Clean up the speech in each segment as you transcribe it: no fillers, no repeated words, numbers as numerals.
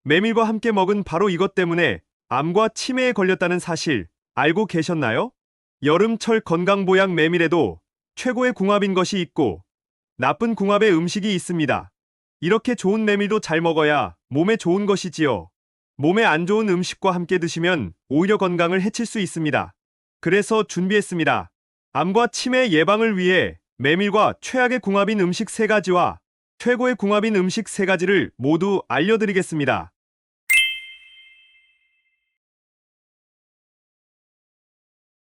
메밀과 함께 먹은 바로 이것 때문에 암과 치매에 걸렸다는 사실 알고 계셨나요? 여름철 건강보약 메밀에도 최고의 궁합인 것이 있고 나쁜 궁합의 음식이 있습니다. 이렇게 좋은 메밀도 잘 먹어야 몸에 좋은 것이지요. 몸에 안 좋은 음식과 함께 드시면 오히려 건강을 해칠 수 있습니다. 그래서 준비했습니다. 암과 치매 예방을 위해 메밀과 최악의 궁합인 음식 3가지와 최고의 궁합인 음식 3가지를 모두 알려드리겠습니다.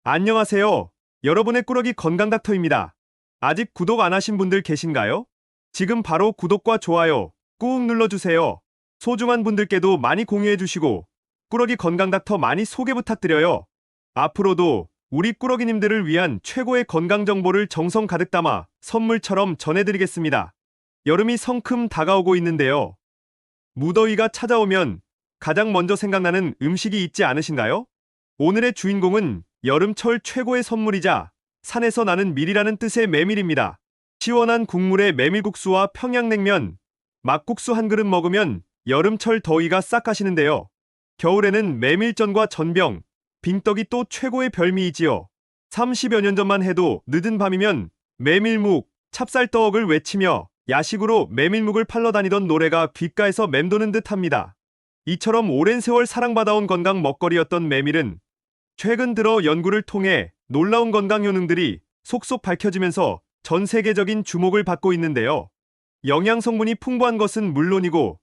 안녕하세요. 여러분의 꾸러기 건강 닥터입니다. 아직 구독 안 하신 분들 계신가요? 지금 바로 구독과 좋아요 꾹 눌러주세요. 소중한 분들께도 많이 공유해주시고 꾸러기 건강 닥터 많이 소개 부탁드려요. 앞으로도 우리 꾸러기님들을 위한 최고의 건강 정보를 정성 가득 담아 선물처럼 전해드리겠습니다. 여름이 성큼 다가오고 있는데요. 무더위가 찾아오면 가장 먼저 생각나는 음식이 있지 않으신가요? 오늘의 주인공은 여름철 최고의 선물이자 산에서 나는 밀이라는 뜻의 메밀입니다. 시원한 국물에 메밀국수와 평양냉면, 막국수 한 그릇 먹으면 여름철 더위가 싹 가시는데요. 겨울에는 메밀전과 전병, 빙떡이 또 최고의 별미이지요. 30여 년 전만 해도 늦은 밤이면 메밀묵, 찹쌀떡을 외치며 야식으로 메밀묵을 팔러 다니던 노래가 귓가에서 맴도는 듯합니다. 이처럼 오랜 세월 사랑받아온 건강 먹거리였던 메밀은 최근 들어 연구를 통해 놀라운 건강 효능들이 속속 밝혀지면서 전 세계적인 주목을 받고 있는데요. 영양 성분이 풍부한 것은 물론이고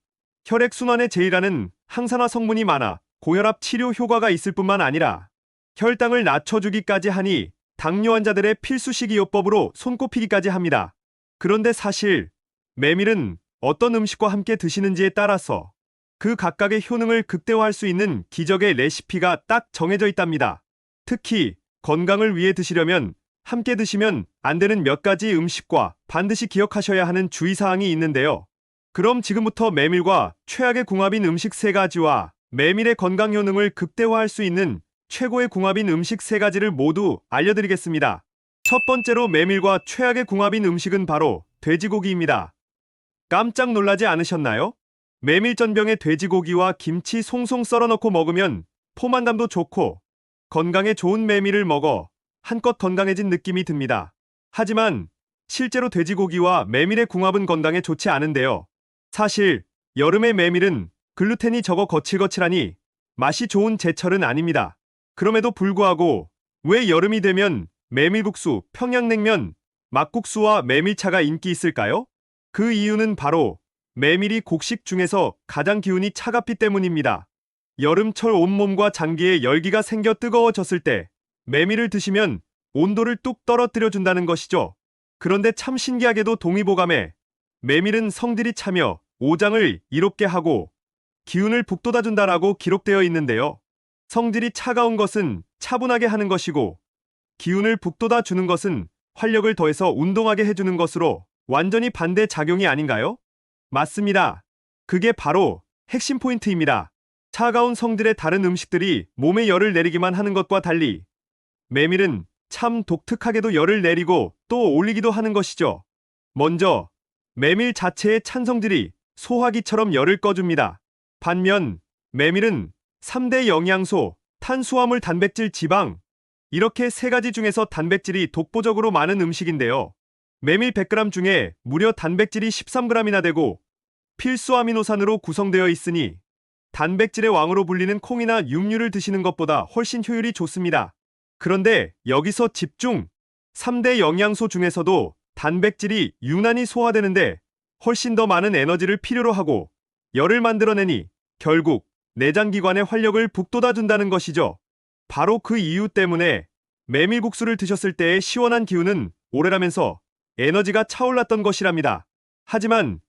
혈액순환에 제일하는 항산화 성분이 많아 고혈압 치료 효과가 있을 뿐만 아니라 혈당을 낮춰주기까지 하니 당뇨 환자들의 필수 식이요법으로 손꼽히기까지 합니다. 그런데 사실 메밀은 어떤 음식과 함께 드시는지에 따라서 그 각각의 효능을 극대화할 수 있는 기적의 레시피가 딱 정해져 있답니다. 특히 건강을 위해 드시려면 함께 드시면 안 되는 몇 가지 음식과 반드시 기억하셔야 하는 주의사항이 있는데요. 그럼 지금부터 메밀과 최악의 궁합인 음식 3가지와 메밀의 건강 효능을 극대화할 수 있는 최고의 궁합인 음식 3가지를 모두 알려드리겠습니다. 첫 번째로 메밀과 최악의 궁합인 음식은 바로 돼지고기입니다. 깜짝 놀라지 않으셨나요? 메밀전병에 돼지고기와 김치 송송 썰어 넣고 먹으면 포만감도 좋고 건강에 좋은 메밀을 먹어 한껏 건강해진 느낌이 듭니다. 하지만 실제로 돼지고기와 메밀의 궁합은 건강에 좋지 않은데요. 사실 여름의 메밀은 글루텐이 적어 거칠거칠하니 맛이 좋은 제철은 아닙니다. 그럼에도 불구하고 왜 여름이 되면 메밀국수, 평양냉면, 막국수와 메밀차가 인기 있을까요? 그 이유는 바로 메밀이 곡식 중에서 가장 기운이 차갑기 때문입니다. 여름철 온몸과 장기에 열기가 생겨 뜨거워졌을 때 메밀을 드시면 온도를 뚝 떨어뜨려 준다는 것이죠. 그런데 참 신기하게도 동의보감에 메밀은 성질이 차며 오장을 이롭게 하고 기운을 북돋아 준다라고 기록되어 있는데요. 성질이 차가운 것은 차분하게 하는 것이고 기운을 북돋아 주는 것은 활력을 더해서 운동하게 해주는 것으로 완전히 반대 작용이 아닌가요? 맞습니다. 그게 바로 핵심 포인트입니다. 차가운 성질의 다른 음식들이 몸에 열을 내리기만 하는 것과 달리 메밀은 참 독특하게도 열을 내리고 또 올리기도 하는 것이죠. 먼저 메밀 자체의 찬 성질이 소화기처럼 열을 꺼줍니다. 반면 메밀은 3대 영양소, 탄수화물, 단백질, 지방 이렇게 3가지 중에서 단백질이 독보적으로 많은 음식인데요. 메밀 100g 중에 무려 단백질이 13g이나 되고 필수 아미노산으로 구성되어 있으니 단백질의 왕으로 불리는 콩이나 육류를 드시는 것보다 훨씬 효율이 좋습니다. 그런데 여기서 집중! 3대 영양소 중에서도 단백질이 유난히 소화되는데 훨씬 더 많은 에너지를 필요로 하고 열을 만들어내니 결국 내장기관의 활력을 북돋아준다는 것이죠. 바로 그 이유 때문에 메밀국수를 드셨을 때의 시원한 기운은 오래라면서 에너지가 차올랐던 것이랍니다. 하지만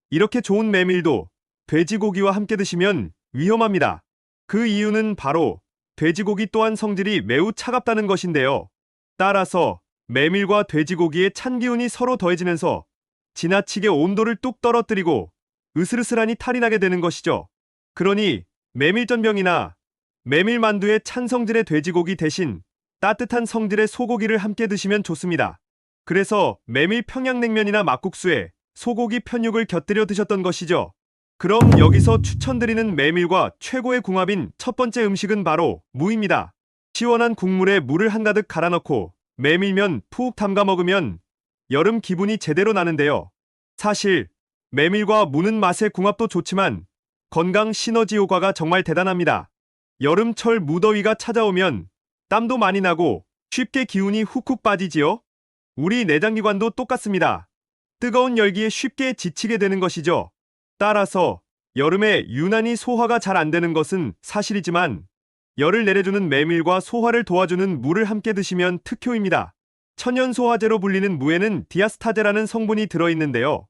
이렇게 좋은 메밀도 돼지고기와 함께 드시면 위험합니다. 그 이유는 바로 돼지고기 또한 성질이 매우 차갑다는 것인데요. 따라서 메밀과 돼지고기의 찬 기운이 서로 더해지면서 지나치게 온도를 뚝 떨어뜨리고 으슬으슬하니 탈이 나게 되는 것이죠. 그러니 메밀전병이나 메밀만두의 찬 성질의 돼지고기 대신 따뜻한 성질의 소고기를 함께 드시면 좋습니다. 그래서 메밀 평양냉면이나 막국수에 소고기 편육을 곁들여 드셨던 것이죠. 그럼 여기서 추천드리는 메밀과 최고의 궁합인 첫 번째 음식은 바로 무입니다. 시원한 국물에 물을 한가득 갈아 넣고 메밀면 푹 담가 먹으면 여름 기분이 제대로 나는데요. 사실 메밀과 무는 맛의 궁합도 좋지만 건강 시너지 효과가 정말 대단합니다. 여름철 무더위가 찾아오면 땀도 많이 나고 쉽게 기운이 훅훅 빠지지요. 우리 내장기관도 똑같습니다. 뜨거운 열기에 쉽게 지치게 되는 것이죠. 따라서 여름에 유난히 소화가 잘 안 되는 것은 사실이지만 열을 내려주는 메밀과 소화를 도와주는 무를 함께 드시면 특효입니다. 천연 소화제로 불리는 무에는 디아스타제라는 성분이 들어있는데요.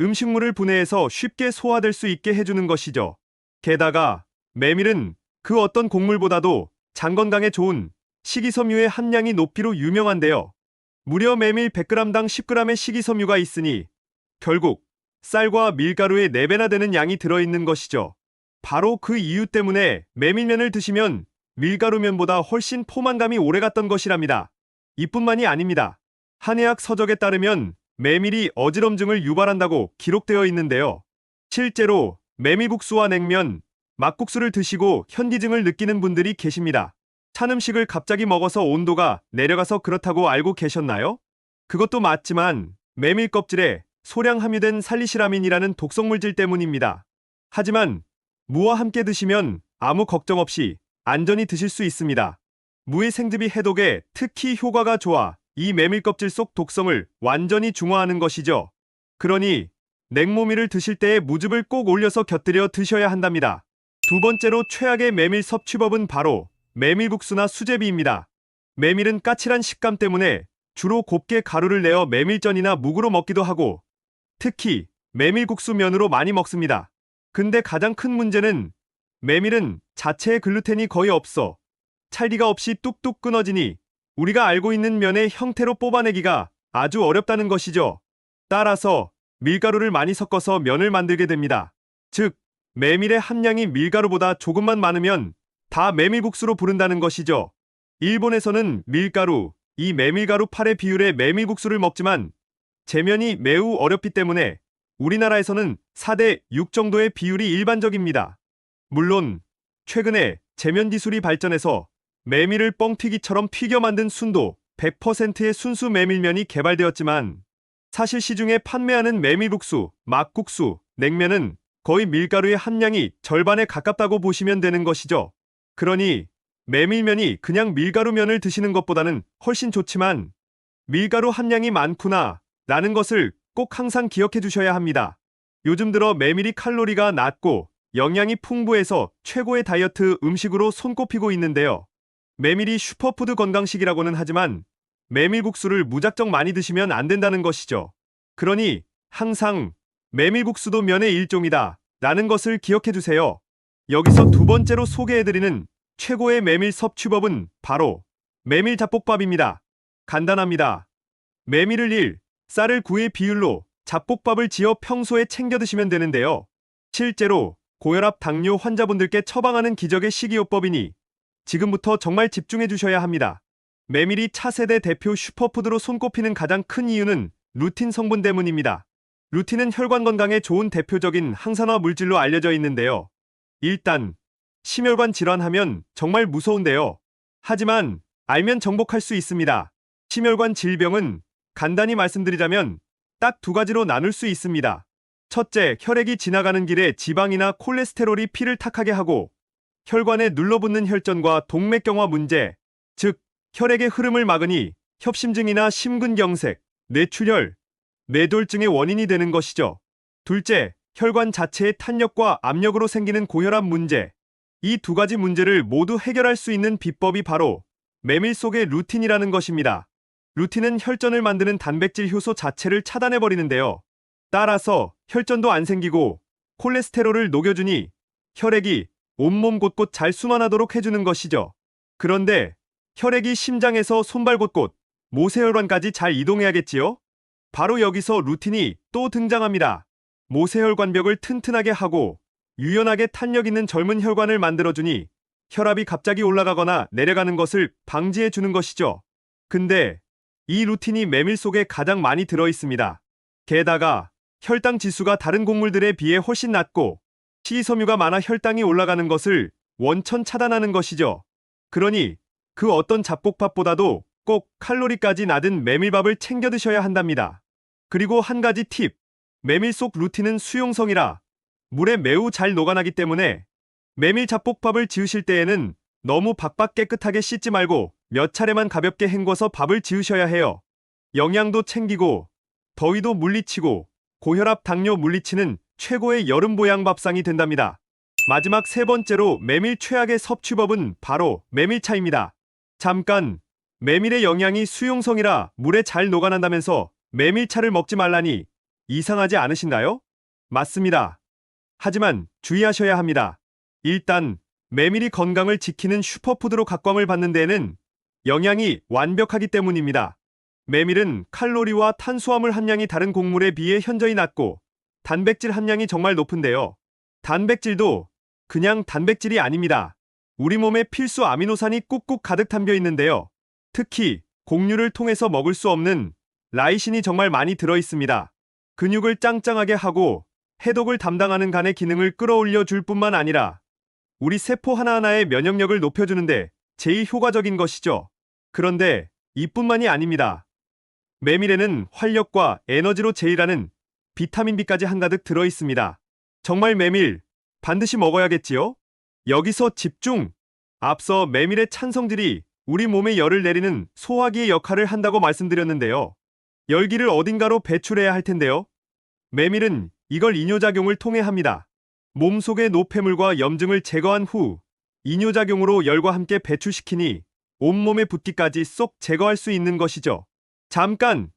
음식물을 분해해서 쉽게 소화될 수 있게 해주는 것이죠. 게다가 메밀은 그 어떤 곡물보다도 장 건강에 좋은 식이섬유의 함량이 높이로 유명한데요. 무려 메밀 100g당 10g의 식이섬유가 있으니 결국 쌀과 밀가루의 4배나 되는 양이 들어있는 것이죠. 바로 그 이유 때문에 메밀면을 드시면 밀가루면보다 훨씬 포만감이 오래갔던 것이랍니다. 이뿐만이 아닙니다. 한의학 서적에 따르면 메밀이 어지럼증을 유발한다고 기록되어 있는데요. 실제로 메밀국수와 냉면, 막국수를 드시고 현기증을 느끼는 분들이 계십니다. 찬 음식을 갑자기 먹어서 온도가 내려가서 그렇다고 알고 계셨나요? 그것도 맞지만 메밀 껍질에 소량 함유된 살리시라민이라는 독성물질 때문입니다. 하지만 무와 함께 드시면 아무 걱정 없이 안전히 드실 수 있습니다. 무의 생즙이 해독에 특히 효과가 좋아 이 메밀 껍질 속 독성을 완전히 중화하는 것이죠. 그러니 냉모밀을 드실 때에 무즙을 꼭 올려서 곁들여 드셔야 한답니다. 두 번째로 최악의 메밀 섭취법은 바로 메밀국수나 수제비입니다. 메밀은 까칠한 식감 때문에 주로 곱게 가루를 내어 메밀전이나 묵으로 먹기도 하고 특히 메밀국수 면으로 많이 먹습니다. 근데 가장 큰 문제는 메밀은 자체에 글루텐이 거의 없어 찰기가 없이 뚝뚝 끊어지니 우리가 알고 있는 면의 형태로 뽑아내기가 아주 어렵다는 것이죠. 따라서 밀가루를 많이 섞어서 면을 만들게 됩니다. 즉, 메밀의 함량이 밀가루보다 조금만 많으면 다 메밀국수로 부른다는 것이죠. 일본에서는 밀가루, 이 메밀가루 8의 비율의 메밀국수를 먹지만 재면이 매우 어렵기 때문에 우리나라에서는 4대 6 정도의 비율이 일반적입니다. 물론 최근에 재면 기술이 발전해서 메밀을 뻥튀기처럼 튀겨 만든 순도 100%의 순수 메밀면이 개발되었지만 사실 시중에 판매하는 메밀국수, 막국수, 냉면은 거의 밀가루의 함량이 절반에 가깝다고 보시면 되는 것이죠. 그러니 메밀면이 그냥 밀가루면을 드시는 것보다는 훨씬 좋지만 밀가루 함량이 많구나 라는 것을 꼭 항상 기억해 두셔야 합니다. 요즘 들어 메밀이 칼로리가 낮고 영양이 풍부해서 최고의 다이어트 음식으로 손꼽히고 있는데요. 메밀이 슈퍼푸드 건강식이라고는 하지만 메밀국수를 무작정 많이 드시면 안 된다는 것이죠. 그러니 항상 메밀국수도 면의 일종이다 라는 것을 기억해 두세요. 여기서 두 번째로 소개해드리는 최고의 메밀 섭취법은 바로 메밀 잡곡밥입니다. 간단합니다. 메밀을 1, 쌀을 9의 비율로 잡곡밥을 지어 평소에 챙겨 드시면 되는데요. 실제로 고혈압 당뇨 환자분들께 처방하는 기적의 식이요법이니 지금부터 정말 집중해 주셔야 합니다. 메밀이 차세대 대표 슈퍼푸드로 손꼽히는 가장 큰 이유는 루틴 성분 때문입니다. 루틴은 혈관 건강에 좋은 대표적인 항산화 물질로 알려져 있는데요. 일단 심혈관 질환하면 정말 무서운데요. 하지만 알면 정복할 수 있습니다. 심혈관 질병은 간단히 말씀드리자면 딱 두 가지로 나눌 수 있습니다. 첫째, 혈액이 지나가는 길에 지방이나 콜레스테롤이 피를 탁하게 하고 혈관에 눌러붙는 혈전과 동맥경화 문제, 즉 혈액의 흐름을 막으니 협심증이나 심근경색, 뇌출혈, 뇌졸중의 원인이 되는 것이죠. 둘째, 혈관 자체의 탄력과 압력으로 생기는 고혈압 문제. 이 두 가지 문제를 모두 해결할 수 있는 비법이 바로 메밀 속의 루틴이라는 것입니다. 루틴은 혈전을 만드는 단백질 효소 자체를 차단해버리는데요. 따라서 혈전도 안 생기고 콜레스테롤을 녹여주니 혈액이 온몸 곳곳 잘 순환하도록 해주는 것이죠. 그런데 혈액이 심장에서 손발 곳곳, 모세혈관까지 잘 이동해야겠지요? 바로 여기서 루틴이 또 등장합니다. 모세혈관벽을 튼튼하게 하고 유연하게 탄력 있는 젊은 혈관을 만들어주니 혈압이 갑자기 올라가거나 내려가는 것을 방지해주는 것이죠. 근데 이 루틴이 메밀 속에 가장 많이 들어있습니다. 게다가 혈당 지수가 다른 곡물들에 비해 훨씬 낮고 식이섬유가 많아 혈당이 올라가는 것을 원천 차단하는 것이죠. 그러니 그 어떤 잡곡밥보다도 꼭 칼로리까지 낮은 메밀밥을 챙겨 드셔야 한답니다. 그리고 한 가지 팁. 메밀 속 루틴은 수용성이라 물에 매우 잘 녹아나기 때문에 메밀 잡곡밥을 지으실 때에는 너무 박박 깨끗하게 씻지 말고 몇 차례만 가볍게 헹궈서 밥을 지으셔야 해요. 영양도 챙기고 더위도 물리치고 고혈압 당뇨 물리치는 최고의 여름 보양 밥상이 된답니다. 마지막 세 번째로 메밀 최악의 섭취법은 바로 메밀차입니다. 잠깐, 메밀의 영양이 수용성이라 물에 잘 녹아난다면서 메밀차를 먹지 말라니 이상하지 않으신가요? 맞습니다. 하지만 주의하셔야 합니다. 일단 메밀이 건강을 지키는 슈퍼푸드로 각광을 받는 데에는 영양이 완벽하기 때문입니다. 메밀은 칼로리와 탄수화물 함량이 다른 곡물에 비해 현저히 낮고 단백질 함량이 정말 높은데요. 단백질도 그냥 단백질이 아닙니다. 우리 몸에 필수 아미노산이 꾹꾹 가득 담겨 있는데요. 특히 곡류를 통해서 먹을 수 없는 라이신이 정말 많이 들어 있습니다. 근육을 짱짱하게 하고 해독을 담당하는 간의 기능을 끌어올려 줄 뿐만 아니라 우리 세포 하나하나의 면역력을 높여주는데 제일 효과적인 것이죠. 그런데 이뿐만이 아닙니다. 메밀에는 활력과 에너지로 제일하는 비타민 B까지 한가득 들어 있습니다. 정말 메밀 반드시 먹어야겠지요? 여기서 집중! 앞서 메밀의 찬성질이 우리 몸에 열을 내리는 소화기의 역할을 한다고 말씀드렸는데요. 열기를 어딘가로 배출해야 할 텐데요. 메밀은 이걸 이뇨작용을 통해 합니다. 몸속의 노폐물과 염증을 제거한 후 이뇨작용으로 열과 함께 배출시키니 온몸의 붓기까지 쏙 제거할 수 있는 것이죠. 잠깐!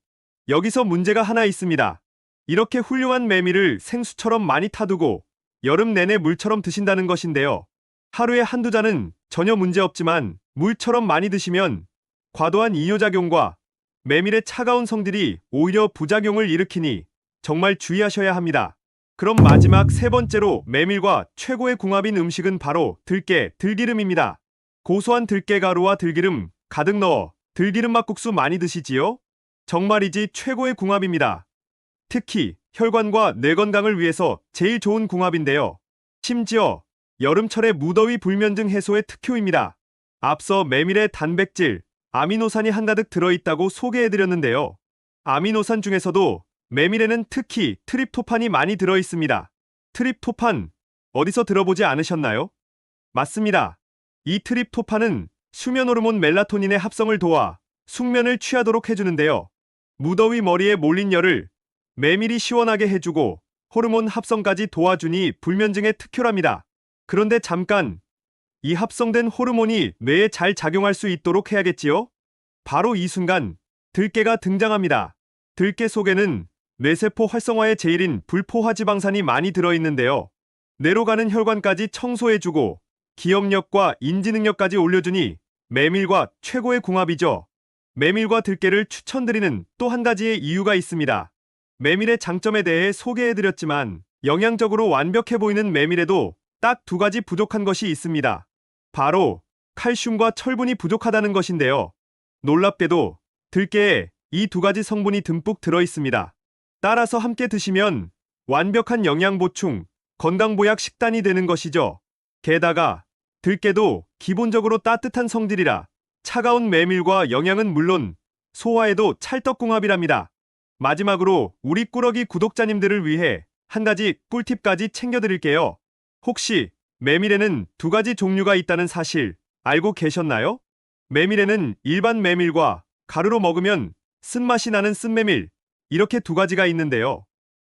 여기서 문제가 하나 있습니다. 이렇게 훌륭한 메밀을 생수처럼 많이 타두고 여름 내내 물처럼 드신다는 것인데요. 하루에 한두 잔은 전혀 문제없지만 물처럼 많이 드시면 과도한 이뇨작용과 메밀의 차가운 성질이 오히려 부작용을 일으키니 정말 주의하셔야 합니다. 그럼 마지막 세 번째로 메밀과 최고의 궁합인 음식은 바로 들깨, 들기름입니다. 고소한 들깨가루와 들기름 가득 넣어 들기름 막국수 많이 드시지요? 정말이지 최고의 궁합입니다. 특히 혈관과 뇌 건강을 위해서 제일 좋은 궁합인데요. 심지어 여름철의 무더위 불면증 해소에 특효입니다. 앞서 메밀의 단백질, 아미노산이 한가득 들어있다고 소개해드렸는데요. 아미노산 중에서도 메밀에는 특히 트립토판이 많이 들어있습니다. 트립토판, 어디서 들어보지 않으셨나요? 맞습니다. 이 트립토판은 수면 호르몬 멜라토닌의 합성을 도와 숙면을 취하도록 해주는데요. 무더위 머리에 몰린 열을 메밀이 시원하게 해주고 호르몬 합성까지 도와주니 불면증에 특효랍니다. 그런데 잠깐, 이 합성된 호르몬이 뇌에 잘 작용할 수 있도록 해야겠지요? 바로 이 순간 들깨가 등장합니다. 들깨 속에는 뇌세포 활성화의 제일인 불포화지방산이 많이 들어있는데요. 뇌로 가는 혈관까지 청소해주고 기억력과 인지능력까지 올려주니 메밀과 최고의 궁합이죠. 메밀과 들깨를 추천드리는 또 한 가지의 이유가 있습니다. 메밀의 장점에 대해 소개해드렸지만 영양적으로 완벽해 보이는 메밀에도 딱 두 가지 부족한 것이 있습니다. 바로 칼슘과 철분이 부족하다는 것인데요. 놀랍게도 들깨에 이 두 가지 성분이 듬뿍 들어있습니다. 따라서 함께 드시면 완벽한 영양 보충, 건강보약 식단이 되는 것이죠. 게다가 들깨도 기본적으로 따뜻한 성질이라 차가운 메밀과 영양은 물론 소화에도 찰떡궁합이랍니다. 마지막으로 우리 꾸러기 구독자님들을 위해 한 가지 꿀팁까지 챙겨드릴게요. 혹시 메밀에는 두 가지 종류가 있다는 사실 알고 계셨나요? 메밀에는 일반 메밀과 가루로 먹으면 쓴맛이 나는 쓴메밀, 이렇게 두 가지가 있는데요.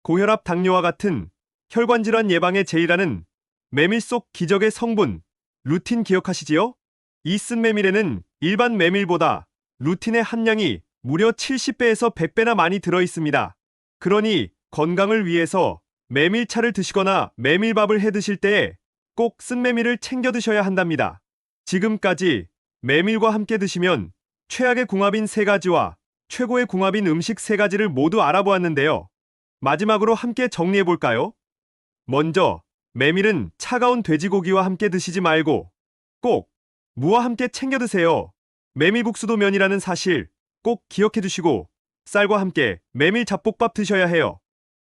고혈압 당뇨와 같은 혈관 질환 예방에 제일하는 메밀 속 기적의 성분, 루틴 기억하시지요? 이 쓴메밀에는 일반 메밀보다 루틴의 함량이 무려 70배에서 100배나 많이 들어있습니다. 그러니 건강을 위해서 메밀차를 드시거나 메밀밥을 해 드실 때에 꼭 쓴메밀을 챙겨 드셔야 한답니다. 지금까지 메밀과 함께 드시면 최악의 궁합인 세 가지와 최고의 궁합인 음식 세 가지를 모두 알아보았는데요. 마지막으로 함께 정리해볼까요? 먼저 메밀은 차가운 돼지고기와 함께 드시지 말고 꼭 무와 함께 챙겨 드세요. 메밀국수도 면이라는 사실 꼭 기억해 두시고 쌀과 함께 메밀 잡곡밥 드셔야 해요.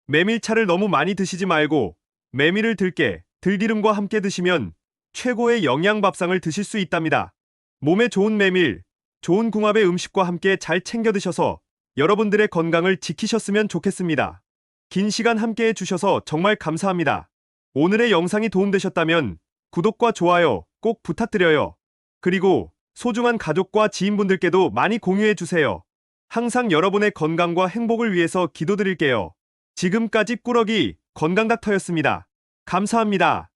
메밀차를 너무 많이 드시지 말고 메밀을 들깨, 들기름과 함께 드시면 최고의 영양 밥상을 드실 수 있답니다. 몸에 좋은 메밀, 좋은 궁합의 음식과 함께 잘 챙겨 드셔서 여러분들의 건강을 지키셨으면 좋겠습니다. 긴 시간 함께 해주셔서 정말 감사합니다. 오늘의 영상이 도움되셨다면 구독과 좋아요 꼭 부탁드려요. 그리고 소중한 가족과 지인분들께도 많이 공유해주세요. 항상 여러분의 건강과 행복을 위해서 기도드릴게요. 지금까지 꾸러기 건강닥터였습니다. 감사합니다.